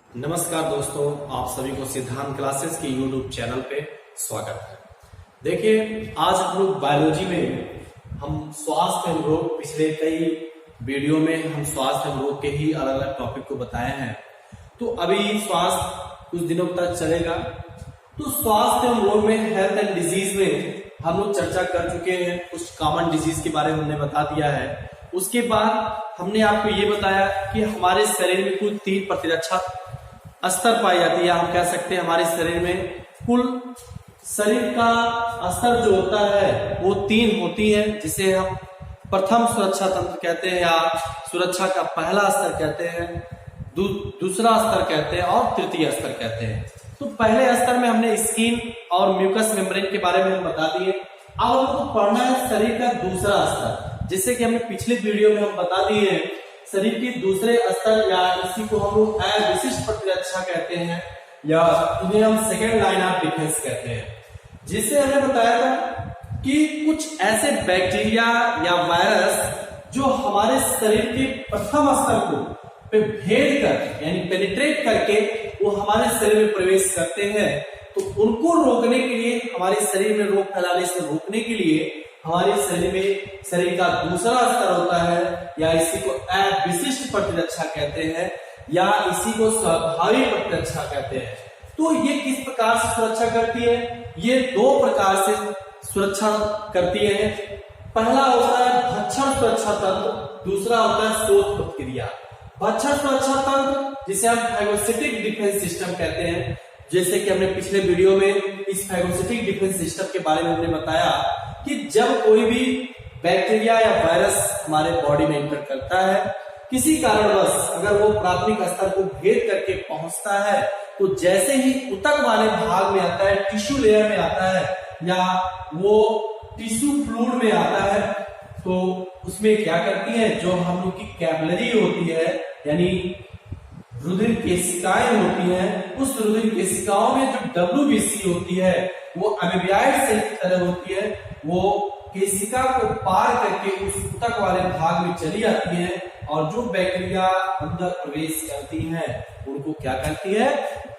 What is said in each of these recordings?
नमस्कार दोस्तों, आप सभी को सिद्धांत क्लासेस के यूट्यूब चैनल पे स्वागत है। देखिए, आज हम लोग बायोलॉजी में हम स्वास्थ्य एवं रोग, पिछले कई वीडियो में हम स्वास्थ्य एवं रोग के ही अलग अलग टॉपिक को बताए हैं। तो अभी स्वास्थ्य कुछ दिनों तक चलेगा। तो स्वास्थ्य एवं रोग में हेल्थ एंड डिजीज में हम लोग चर्चा कर चुके हैं। कुछ कॉमन डिजीज के बारे में हमने बता दिया है। उसके बाद हमने आपको ये बताया कि हमारे शरीर में कुल 3 प्रतिरक्षा स्तर पाई जाती है। हम कह सकते हैं हमारे शरीर में कुल शरीर का स्तर जो होता है वो 3 होती है, जिसे हम प्रथम सुरक्षा तंत्र कहते हैं या सुरक्षा का पहला स्तर कहते हैं, दूसरा स्तर कहते हैं और तृतीय स्तर कहते हैं। तो पहले स्तर में हमने स्किन और म्यूकस मेम्ब्रेन के बारे में हम बता दिए। अब हमको पढ़ना है शरीर का दूसरा स्तर, जिससे कि हमने पिछले वीडियो में हम बता दिए हैं शरीर के दूसरे स्तर या इसी को हम लोग अविशिष्ट प्रतिरक्षा कहते हैं या इन्हें हम सेकेंड लाइन ऑफ डिफेंस कहते हैं। जिससे हमने बताया था कि कुछ ऐसे बैक्टीरिया या वायरस जो हमारे शरीर के प्रथम स्तर को पे भेद कर यानी पेनिट्रेट करके वो हमारे शरीर में प्रवेश करते हैं, तो उनको रोकने के लिए, हमारे शरीर में रोग फैलाने से रोकने के लिए हमारे शरीर में शरीर का दूसरा स्तर होता है या इसी को अविशिष्ट प्रतिरक्षा कहते हैं या इसी को स्वाभाविक प्रतिरक्षा कहते हैं। तो ये किस प्रकार से सुरक्षा करती है? ये 2 प्रकार से सुरक्षा करती है। पहला होता है भक्षण सुरक्षा तंत्र, दूसरा होता है शोथ प्रतिक्रिया। भक्षण सुरक्षा तंत्र जिसे हम फैगोसिटिक डिफेंस सिस्टम कहते हैं, जैसे कि हमने पिछले वीडियो में इस फैगोसिटिक डिफेंस सिस्टम के बारे में हमने बताया कि जब कोई भी बैक्टीरिया या वायरस हमारे बॉडी में एंटर करता है, किसी कारणवश अगर वो प्राथमिक स्तर को भेद करके पहुंचता है, तो जैसे ही ऊतक वाले भाग में आता है, टिश्यू लेयर में आता है या वो टिश्यू फ्लूइड में आता है, तो उसमें क्या करती है, जो हम लोग की कैपिलरी होती है यानी रुधिर केशिकाएं होती हैं, उस रुधिर केशिकाओं में जो WBC होती है वो अमीबियाइड सेल की तरह होती है। वो केशिका को पार करके उस ऊतक वाले भाग में चली जाती है और जो बैक्टीरिया अंदर प्रवेश करती हैं उनको क्या करती है,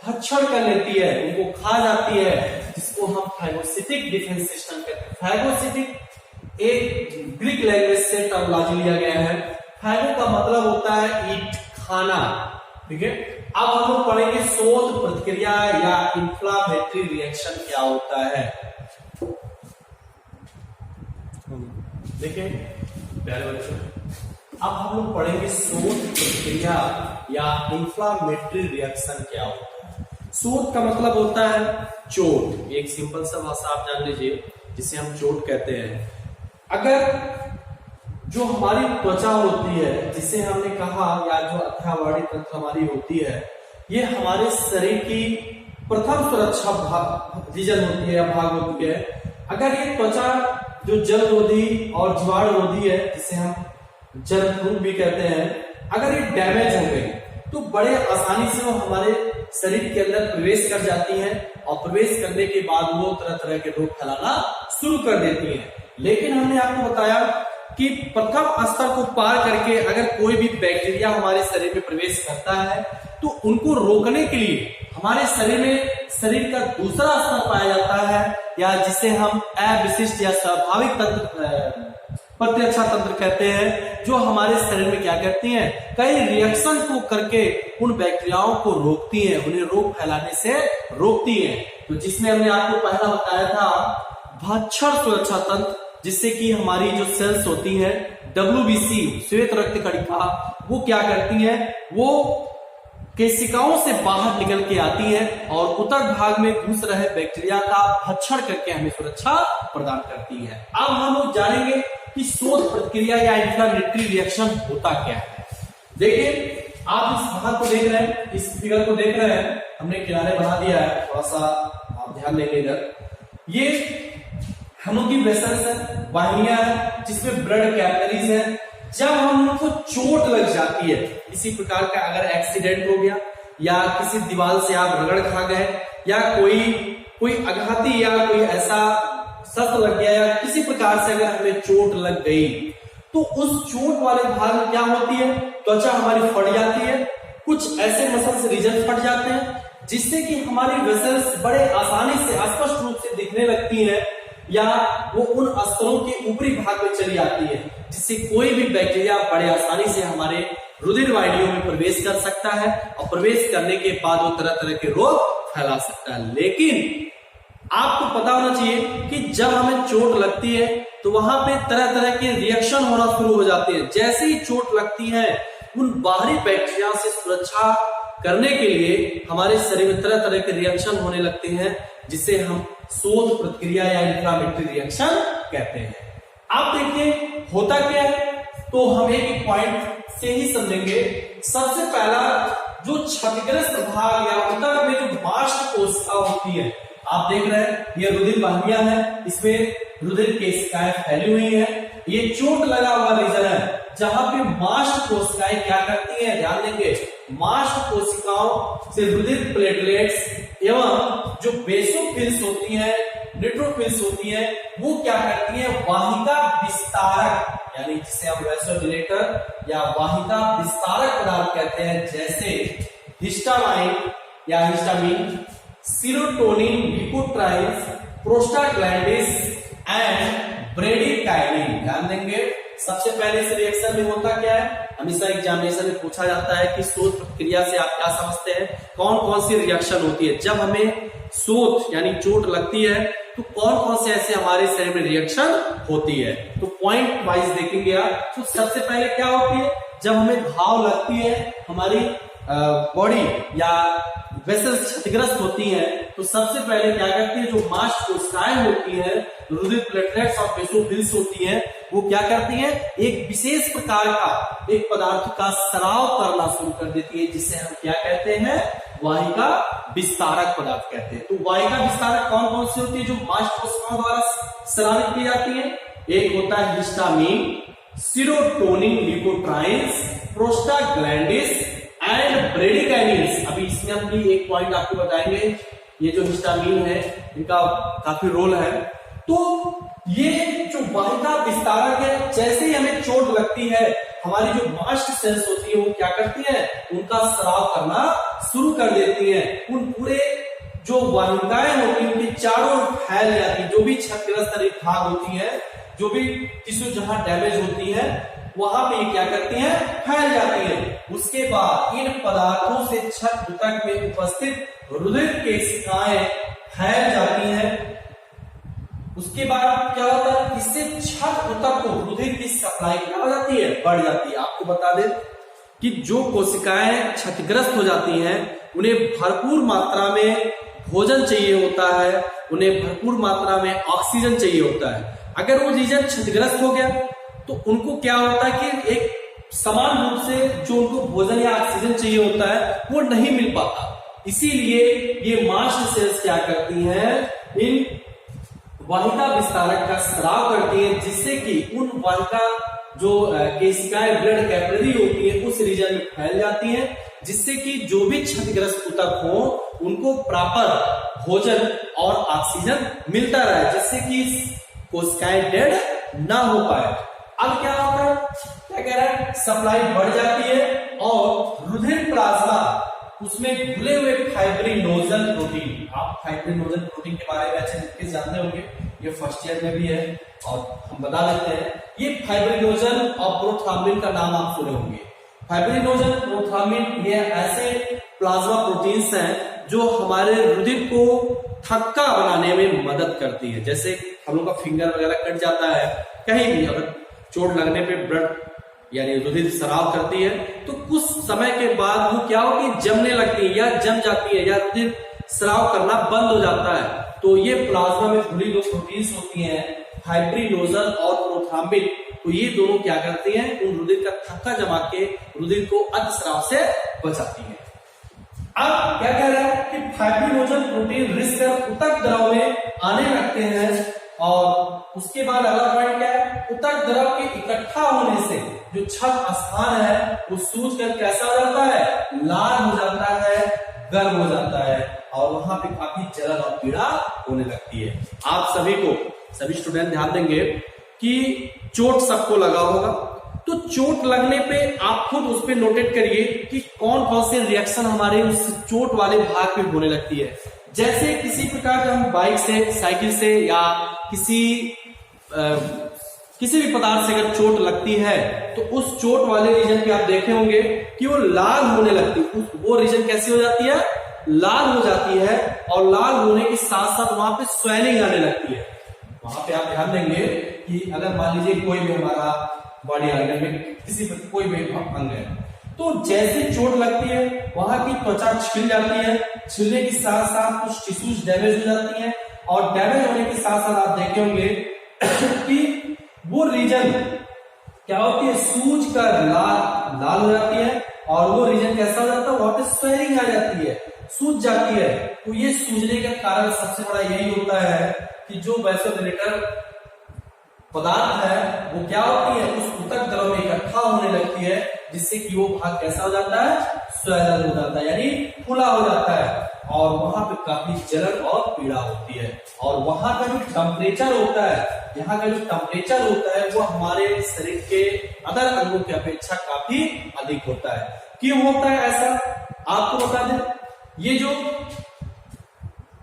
भक्षण कर लेती है, उनको खा जाती है, जिसको हम फैगोसिटिक डिफेंस सिस्टम कहते हैं। फैगोसिटिक एक ग्रीक लैंग्वेज से टर्मिनोलॉजी लिया गया है। फैगो का मतलब होता है ईट, खाना। ठीक है, अब हम लोग पढ़ेंगे शोथ प्रतिक्रिया या इंफ्लामेटरी रिएक्शन क्या होता है। देखिए प्यारे बच्चों, अब हम लोग पढ़ेंगे शोथ प्रतिक्रिया या इंफ्लामेटरी रिएक्शन क्या होता है। शोथ का मतलब होता है चोट। एक सिंपल सा भाषा आप जान लीजिए जिसे हम चोट कहते हैं। अगर जो हमारी त्वचा होती है, जिसे हमने कहा, या जो अथ्यावर्णी तंत्र हमारी होती है, ये हमारे शरीर की प्रथम सुरक्षा रीजन होती है या भाग होती है। अगर ये त्वचा जो जल रोधी और जीवाणु रोधी है, जिसे हम जल प्रूफ भी कहते हैं, अगर ये डैमेज हो गई तो बड़े आसानी से वो हमारे शरीर के अंदर प्रवेश कर जाती है और प्रवेश करने के बाद वो तरह तरह के रोग फैलाना शुरू कर देती है। लेकिन हमने आपको बताया कि प्रथम स्तर को पार करके अगर कोई भी बैक्टीरिया हमारे शरीर में प्रवेश करता है तो उनको रोकने के लिए हमारे शरीर में शरीर का दूसरा स्तर पाया जाता है या जिसे हम अविशिष्ट या स्वाभाविक तंत्र प्रतिरक्षा तंत्र कहते हैं, जो हमारे शरीर में क्या करती हैं, कई रिएक्शन को करके उन बैक्टीरियाओं को रोकती हैं, उन्हें रोग फैलाने से रोकती हैं। तो जिसमें हमने आपको पहला बताया था भक्षण सुरक्षा तंत्र, जिससे कि हमारी जो सेल्स होती हैं WBC श्वेत रक्त कणिका, वो क्या करती हैं, वो केशिकाओं से बाहर निकल के आती है और ऊतक भाग में घुस रहे बैक्टीरिया का भक्षण करके हमें सुरक्षा प्रदान करती है। अब हम लोग जानेंगे कि शोथ प्रतिक्रिया या इंफ्लामेटरी रिएक्शन होता क्या है। देखिए, आप इस भाग को देख रहे हैं, इस फिगर को देख रहे हैं, हमने किनारे बना दिया है, थोड़ा सा आप ध्यान देंगे इधर। ये हम लोग की वेसल्स है, वाहिनियां है, जिसमें ब्लड कैपिलरीज है। जब हम लोग को चोट लग जाती है, इसी प्रकार का अगर एक्सीडेंट हो गया या किसी दीवार से आप रगड़ खा गए या कोई आघाती या कोई ऐसा शस्त्र लग गया या किसी प्रकार से अगर हमें चोट लग गई, तो उस चोट वाले भाग में क्या होती है, त्वचा हमारी फट जाती है, कुछ ऐसे मसल्स रीजन फट जाते हैं जिससे कि हमारी वेसल्स बड़े आसानी से स्पष्ट रूप से दिखने लगती हैं, या वो उन स्तरों के ऊपरी भाग में चली आती है, जिससे कोई भी बैक्टीरिया बड़े आसानी से हमारे रुधिर वाहिनियों में प्रवेश कर सकता है और प्रवेश करने के बाद वो तरह तरह के रोग फैला सकता है। लेकिन आपको पता होना चाहिए कि जब हमें चोट लगती है तो वहां पे तरह तरह के रिएक्शन होना शुरू हो जाते हैं। जैसे ही चोट लगती है, उन बाहरी बैक्टीरिया से सुरक्षा करने के लिए हमारे शरीर में तरह तरह के रिएक्शन होने लगते हैं, जिसे हम शोथ प्रतिक्रिया या इंफ्लेमेटरी रिएक्शन कहते हैं। आप देखिए होता क्या है, तो हम एक पॉइंट से ही समझेंगे। सबसे पहला, जो क्षतिग्रस्त भाग या उदर में जो बाष्प कोशिका होती है, आप देख रहे हैं ये रुधिर वाहिनियां हैं, इसमें रुधिर केशिकाएं फैली हुई हैं। ये चोट लगा हुआ रीजन है जहां पे मास्ट कोशिकाएं क्या करती हैं, ध्यान देंगे, मास्ट कोशिकाओं से रुधिर प्लेटलेट्स एवं जो बेसोफिल्स होती हैं, न्यूट्रोफिल्स होती हैं, वो क्या करती हैं, वाहिका विस्तारक, यानी जिसे हम वैसोडिलेटर या वाहिका विस्तारक पदार्थ कहते हैं, जैसे हिस्टामाइन या histamine, serotonin, leukotrienes, prostaglandins and bradykinin. ध्यान देंगे, सबसे पहले इस रिएक्शन में होता क्या है, हमेशा एग्जामिनेशन में पूछा जाता है कि शोथ प्रक्रिया से आप क्या समझते हैं, कौन कौन सी रिएक्शन होती है। जब हमें शोथ यानी चोट लगती है तो कौन कौन से ऐसे हमारे शरीर में रिएक्शन होती है, तो पॉइंट वाइज देखेंगे आप। तो सबसे पहले क्या होती है, जब हमें घाव लगती है, हमारी बॉडी या वेसल्स क्षतिग्रस्त होती हैं, तो सबसे पहले क्या करती है, जो मांस कोशिकाएं होती हैं, रुधिर प्लेटलेट्स और बेसोफिल्स होती हैं, वो क्या करती हैं, एक विशेष प्रकार का एक पदार्थ का स्राव करना शुरू कर देती है, जिसे हम क्या कहते हैं, वाहिका विस्तारक पदार्थ कहते हैं। तो वाहिका विस्तारक कौन कौन सी होती है, जो मांस कोशिकाओं द्वारा स्रावित की जाती है? एक होता है histamine, serotonin, leukotrienes, prostaglandins and ब्रेडिकाइनिन्स। अभी इसमें हम भी एक पॉइंट आपको बताएंगे, ये जो हिस्टामिन है इनका काफी रोल है। तो ये जो वाहिका विस्तारक है, जैसे ही हमें चोट लगती है, हमारी जो मास्ट सेल्स होती है वो क्या करती है, उनका स्राव करना शुरू कर देती है। उन पूरे जो वाहिकाएं होती है उनके चारों ओर फैल जाती है, जो भी क्षतिग्रस्त भाग होती है, जो भी टिश्यू जहां डैमेज होती है वहां पे क्या करती हैं, फैल जाती है। उसके बाद इन पदार्थों से छठ ऊतक में उपस्थित रुधिर केशिकाएं फैल जाती हैं। उसके बाद क्या होता है, इससे छठ ऊतक को रुधिर की सप्लाई क्या हो जाती है, बढ़ जाती है। आपको बता दें कि जो कोशिकाएं क्षतिग्रस्त हो जाती हैं, उन्हें भरपूर मात्रा में भोजन चाहिए होता है, उन्हें भरपूर मात्रा में ऑक्सीजन चाहिए होता है। अगर वो रीजन क्षतिग्रस्त हो गया तो उनको क्या होता है कि एक समान रूप से जो उनको भोजन या ऑक्सीजन चाहिए होता है वो नहीं मिल पाता। इसीलिए ये मास्ट सेल्स क्या करती हैं, इन वाहिका विस्तारक का स्राव करती है, जिससे कि उन वाहिका जो केशिकाएं ब्लड कैपिलरी होती है उस रीजन में फैल जाती हैं, जिससे कि जो भी क्षतिग्रस्त ऊतक हो उनको प्रॉपर भोजन और ऑक्सीजन मिलता रहे, जिससे कि कोशिकाएं डेड ना हो पाए। अब क्या होता है, क्या कह रहा है, सप्लाई बढ़ जाती है और रुधिर प्लाज्मा उसमें घुले हुए फाइब्रिनोजन प्रोटीन, आप फाइब्रिनोजन प्रोटीन के बारे में अच्छे तरीके से जानते होंगे, ये फर्स्ट ईयर में भी है और हम बता देते हैं। ये फाइब्रिनोजन और प्रोथ्रोम्बिन का नाम आप सुने होंगे। फाइब्रिनोजन, प्रोथ्रोम्बिन ये ऐसे प्लाज्मा प्रोटीन्स हैं जो हमारे रुधिर को थक्का बनाने में मदद करती है। जैसे हम लोग का फिंगर वगैरह कट जाता है, कहीं भी अगर चोट लगने पे ब्लड यानी रुधिर स्राव करती है, तो कुछ समय के बाद वो क्या होगी, जमने लगती है या जम जाती है या रुधिर स्राव करना बंद हो जाता है। तो ये प्लाज्मा में घुली जो प्रोटीन्स होती हैं, फाइब्रिनोजन और प्रोथ्रोम्बिन, तो ये दोनों क्या करती हैं, उन रुधिर का थक्का जमा के रुधिर को अतिस्राव से बचाती है। अब क्या कह रहा है कि फाइब्रिनोजन प्रोटीन रिसकर ऊतक द्रव में आने लगते हैं, और उसके बाद अगला पॉइंट क्या है, ऊतक द्रव के इकट्ठा होने से जो छठ स्थान है वो सूज कर कैसा हो जाता है, लाल हो जाता है, गर्म हो जाता है, और वहां पे काफी जलन और पीड़ा होने लगती है। आप सभी स्टूडेंट ध्यान देंगे कि चोट सबको लगा होगा, तो चोट लगने पे आप खुद उस पर नोटेट करिए कि कौन कौन से रिएक्शन हमारे उस चोट वाले भाग पे होने लगती है। जैसे किसी प्रकार का हम बाइक से, साइकिल से या किसी भी पदार्थ से अगर चोट लगती है तो उस चोट वाले रीजन पे आप देखे होंगे कि वो लाल होने लगती है। वो रीजन कैसी हो जाती है? लाल हो जाती है, और लाल होने के साथ साथ वहां पे स्वेलिंग आने लगती है। वहां पे आप ध्यान देंगे कि अगर मान लीजिए कोई भी हमारा बॉडी ऑर्गन में किसी कोई भी अंग है, तो जैसे चोट लगती है वहां की त्वचा छिल जाती है, छिलने के साथ साथ कुछ टिश्यूज डैमेज हो जाती हैं, और डैमेज होने के साथ साथ आप देखे होंगे कि वो रीजन क्या होती है? सूज कर लाल हो जाती है, और वो रीजन कैसा हो जाता है? वहां पे स्वेलिंग आ जाती है, सूज जाती है। तो ये सूजने का कारण सबसे बड़ा यही होता है कि जो वैसोडिलेटर पदार्थ है वो क्या होती है? उस ऊतक दलों में इकट्ठा होने लगती है, जिससे कि वो भाग कैसा हो जाता है? स्वेलर हो जाता है, यानी फूला हो जाता है, और वहां पे काफी जलन और पीड़ा होती है। और वहां का जो टेम्परेचर होता है, यहाँ का जो टेम्परेचर होता है वो हमारे शरीर के अदर अंगों की अपेक्षा काफी अधिक होता है। क्यों होता है ऐसा? आपको बता दें, ये जो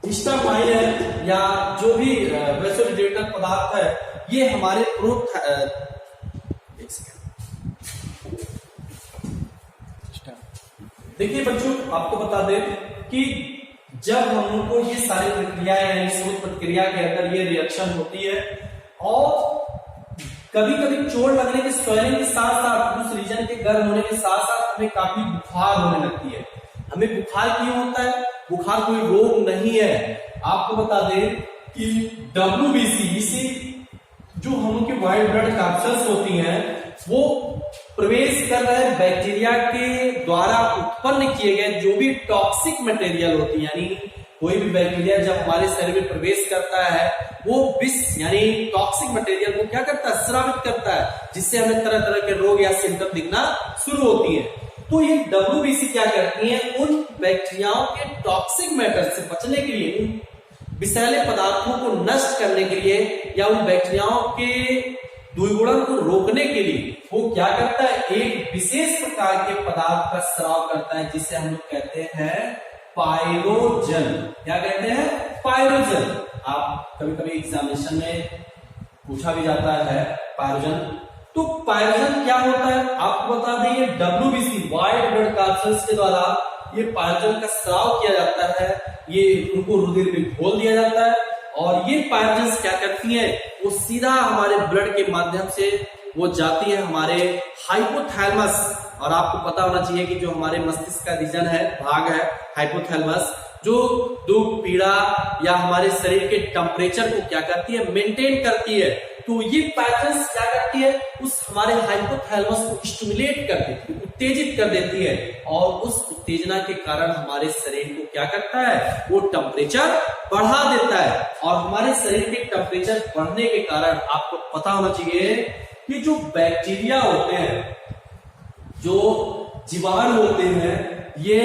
हिस्टामाइन है या जो भी वैसोडिलेटर पदार्थ है, ये हमारे देखिए बच्चों, आपको बता दें कि जब हम उनको ये सारी प्रक्रियाएं यानी शोध प्रक्रिया के अंदर ये रिएक्शन होती है, और कभी कभी चोट लगने के स्वेलिंग के साथ साथ उस रीजन के गर्म होने के साथ साथ हमें काफी बुखार होने लगती है। हमें बुखार क्यों होता है? बुखार कोई रोग नहीं है। आपको बता दें कि WBC जो हम उनकी व्हाइट ब्लड कैप्सूल्स होती हैं, वो प्रवेश कर रहे बैक्टीरिया के द्वारा उत्पन्न किए गए जो भी टॉक्सिक मटेरियल होती है, यानी कोई भी बैक्टीरिया जब हमारे शरीर में प्रवेश करता है वो विष यानी टॉक्सिक मटेरियल को क्या करता है? स्रावित करता है, जिससे हमें तरह तरह के रोग या सिम्टम दिखना शुरू होती है। तो ये WBC क्या करती है? उन बैक्टीरियाओं के टॉक्सिक मैटर से बचने के लिए, उन विषैले पदार्थों को नष्ट करने के लिए, या उन बैक्टीरियाओं के द्विगुणन को रोकने के लिए वो क्या करता है? एक विशेष प्रकार के पदार्थ का स्राव करता है, जिसे हम लोग कहते हैं पायरोजन। क्या कहते हैं? पायरोजन। आप कभी कभी एग्जामिनेशन में पूछा भी जाता है पायरोजन। तो पायरोजन क्या होता है? आपको बता दें, ये WBC व्हाइट ब्लड कैप्सूल्स के द्वारा ये पायरोजन का स्राव किया जाता है, ये उनको रुधिर में घोल दिया जाता है, और ये पायरोजन क्या करती है? वो सीधा हमारे ब्लड के माध्यम से वो जाती है हमारे हाइपोथैलेमस। और आपको पता होना चाहिए कि जो हमारे मस्तिष्क का रीजन है, भाग है हाइपोथैलेमस, जो दुख, पीड़ा या हमारे शरीर के टेम्परेचर को क्या करती है? मेंटेन करती है। तो ये पैटर्न क्या करती है? उस हमारे हाइपोथैलेमस को स्टिमुलेट कर देती है, उत्तेजित कर देती है, और उस उत्तेजना के कारण हमारे शरीर को क्या करता है? वो टेम्परेचर बढ़ा देता है। और हमारे शरीर के टेम्परेचर बढ़ने के कारण आपको पता होना चाहिए कि जो बैक्टीरिया होते हैं, जो जीवाणु होते हैं, ये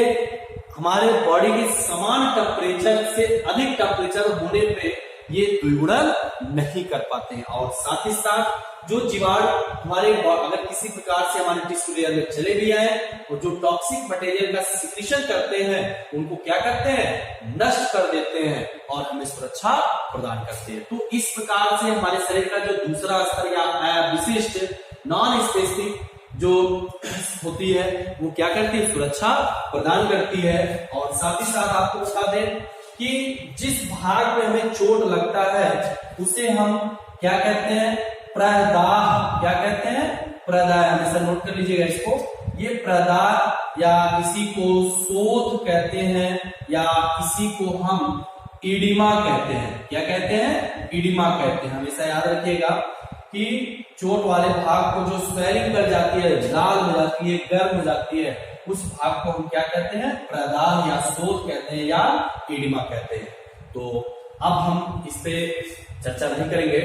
हमारे बॉडी के समान टेम्परेचर से अधिक टेम्परेचर होने पे ये द्विगुणन नहीं कर पाते हैं। और साथ ही साथ जो जीवाणु हमारे अगर किसी प्रकार से हमारे टिश्यू लेयर में चले भी आए और जो टॉक्सिक मटेरियल का सिक्रीशन करते हैं, उनको क्या करते हैं? नष्ट कर देते हैं और हमें सुरक्षा प्रदान करते हैं। तो इस प्रकार से हमारे शरीर का जो दूसरा स्तर या विशिष्ट नॉन स्पेसिफिक जो होती है वो क्या करती है? सुरक्षा प्रदान करती है। और साथ ही साथ आपको बता दें कि जिस भाग में हमें चोट लगता है उसे हम क्या कहते हैं? प्रदाह। क्या कहते हैं? प्रदाह। हमेशा नोट कर लीजिएगा इसको। ये प्रदाह या किसी को शोथ कहते हैं, या किसी को हम इडिमा कहते हैं। क्या कहते हैं? इडिमा कहते हैं। हमेशा याद रखिएगा कि चोट वाले भाग को जो स्वेलिंग कर जाती है, लाल हो जाती है, गर्म हो जाती है, उस भाग को हम क्या कहते हैं? प्रदाह या शोथ कहते हैं, या इडिमा कहते हैं। तो अब हम इस पे चर्चा नहीं करेंगे,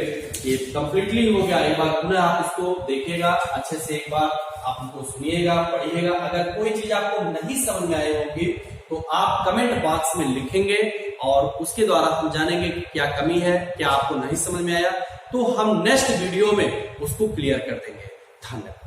ये कंप्लीटली हो गया। एक बार पुनः आप इसको देखिएगा अच्छे से, एक बार आप हमको सुनिएगा, पढ़िएगा। अगर कोई चीज आपको नहीं समझ में आई होगी तो आप कमेंट बॉक्स में लिखेंगे, और उसके द्वारा हम जानेंगे कि क्या कमी है, क्या आपको नहीं समझ में आया, तो हम नेक्स्ट वीडियो में उसको क्लियर कर देंगे। धन्यवाद।